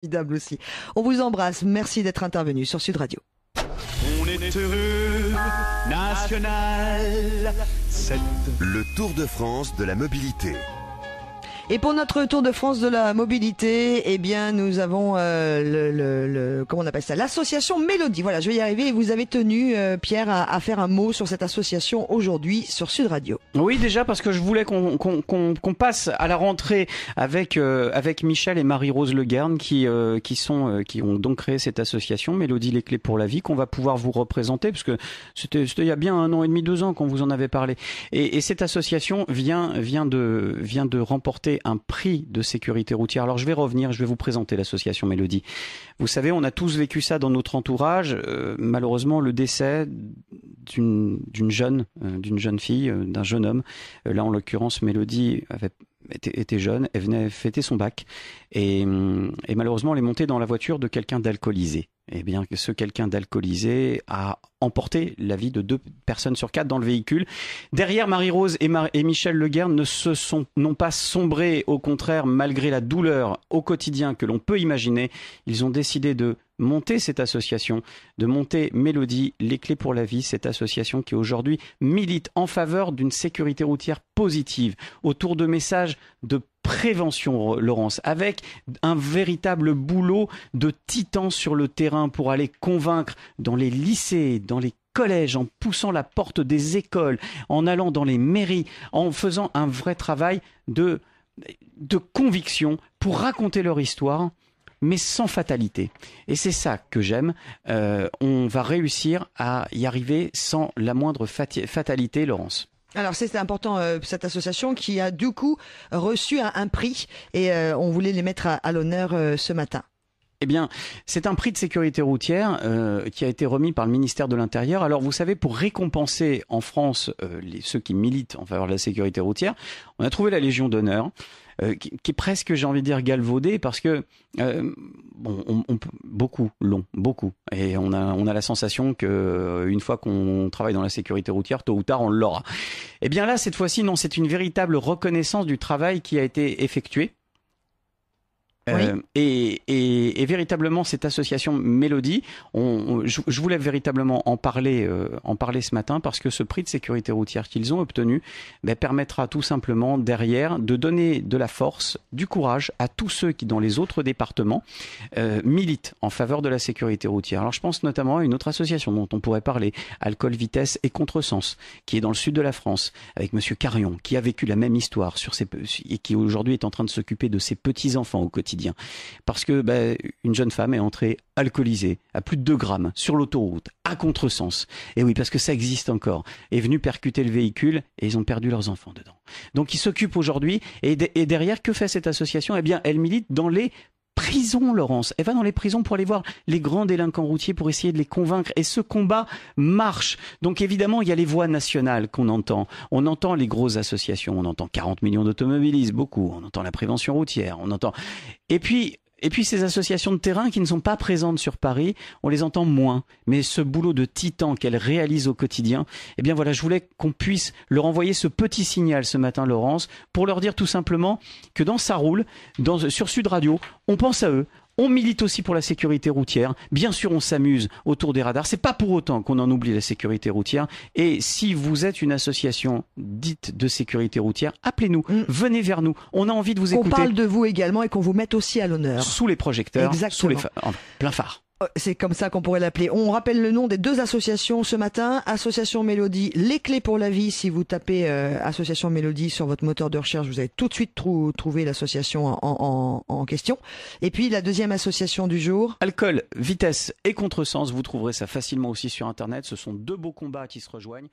Formidable aussi. On vous embrasse. Merci d'être intervenu sur Sud Radio. On est heureux, national. Le Tour de France de la mobilité. Et pour notre Tour de France de la mobilité, eh bien, nous avons comment on appelle ça, l'association Mélodie. Voilà, je vais y arriver. Et vous avez tenu, Pierre, à faire un mot sur cette association aujourd'hui sur Sud Radio. Oui, déjà parce que je voulais qu'on passe à la rentrée avec Michel et Marie-Rose Le Guern qui ont donc créé cette association Mélodie les clés pour la vie, qu'on va pouvoir vous représenter, parce que c'était il y a bien 1 an et demi, 2 ans qu'on vous en avait parlé. Et cette association vient de remporter un prix de sécurité routière. Alors je vais vous présenter l'association Mélodie. Vous savez, on a tous vécu ça dans notre entourage. Malheureusement, le décès d'une jeune fille, d'un jeune homme. Là, en l'occurrence, Mélodie était jeune, elle venait fêter son bac et malheureusement, elle est montée dans la voiture de quelqu'un d'alcoolisé. Eh bien, ce quelqu'un d'alcoolisé a emporté la vie de 2 personnes sur 4 dans le véhicule. Derrière, Marie-Rose et Michel Le Guern n'ont pas sombré, au contraire, malgré la douleur au quotidien que l'on peut imaginer, ils ont décidé de monter cette association, de monter Mélodie, les clés pour la vie, cette association qui aujourd'hui milite en faveur d'une sécurité routière positive, autour de messages de prévention, Laurence, avec un véritable boulot de titan sur le terrain pour aller convaincre dans les lycées, dans les collèges, en poussant la porte des écoles, en allant dans les mairies, en faisant un vrai travail de conviction pour raconter leur histoire, mais sans fatalité. Et c'est ça que j'aime. On va réussir à y arriver sans la moindre fatalité, Laurence. Alors c'est important, cette association qui a du coup reçu un prix et on voulait les mettre à l'honneur ce matin. Eh bien, c'est un prix de sécurité routière qui a été remis par le ministère de l'Intérieur. Alors, vous savez, pour récompenser en France ceux qui militent en faveur de la sécurité routière, on a trouvé la Légion d'honneur, qui est presque, j'ai envie de dire, galvaudée, parce que beaucoup l'ont, beaucoup. Et on a la sensation que une fois qu'on travaille dans la sécurité routière, tôt ou tard, on l'aura. Eh bien là, cette fois-ci, non, c'est une véritable reconnaissance du travail qui a été effectué. Oui. Et véritablement cette association Mélodie, je voulais véritablement en parler ce matin, parce que ce prix de sécurité routière qu'ils ont obtenu permettra tout simplement derrière de donner de la force, du courage à tous ceux qui dans les autres départements militent en faveur de la sécurité routière. Alors je pense notamment à une autre association dont on pourrait parler, Alcool, Vitesse et Contresens, qui est dans le sud de la France, avec Monsieur Carion, qui a vécu la même histoire et qui aujourd'hui est en train de s'occuper de ses petits-enfants au quotidien. Parce que une jeune femme est entrée alcoolisée à plus de 2 grammes sur l'autoroute, à contresens. Et oui, parce que ça existe encore. Est venue percuter le véhicule et ils ont perdu leurs enfants dedans. Donc ils s'occupent aujourd'hui. Et derrière, que fait cette association ? Eh bien, elle milite dans les prisons, Laurence. Elle va dans les prisons pour aller voir les grands délinquants routiers, pour essayer de les convaincre. Et ce combat marche. Donc évidemment, il y a les voix nationales qu'on entend. On entend les grosses associations. On entend 40 millions d'automobilistes, beaucoup. On entend la prévention routière. On entend. Et puis ces associations de terrain qui ne sont pas présentes sur Paris, on les entend moins. Mais ce boulot de titan qu'elles réalisent au quotidien, eh bien voilà, je voulais qu'on puisse leur envoyer ce petit signal ce matin, Laurence, pour leur dire tout simplement que dans Ça roule, sur Sud Radio, on pense à eux. On milite aussi pour la sécurité routière. Bien sûr, on s'amuse autour des radars. C'est pas pour autant qu'on en oublie la sécurité routière. Et si vous êtes une association dite de sécurité routière, appelez-nous, venez vers nous. On a envie de vous écouter. On parle de vous également et qu'on vous mette aussi à l'honneur. Sous les projecteurs, exactement. En plein phare. C'est comme ça qu'on pourrait l'appeler. On rappelle le nom des 2 associations ce matin. Association Mélodie, les clés pour la vie. Si vous tapez Association Mélodie sur votre moteur de recherche, vous allez tout de suite trouver l'association en question. Et puis la deuxième association du jour. Alcool, Vitesse et Contresens. Vous trouverez ça facilement aussi sur Internet. Ce sont 2 beaux combats qui se rejoignent.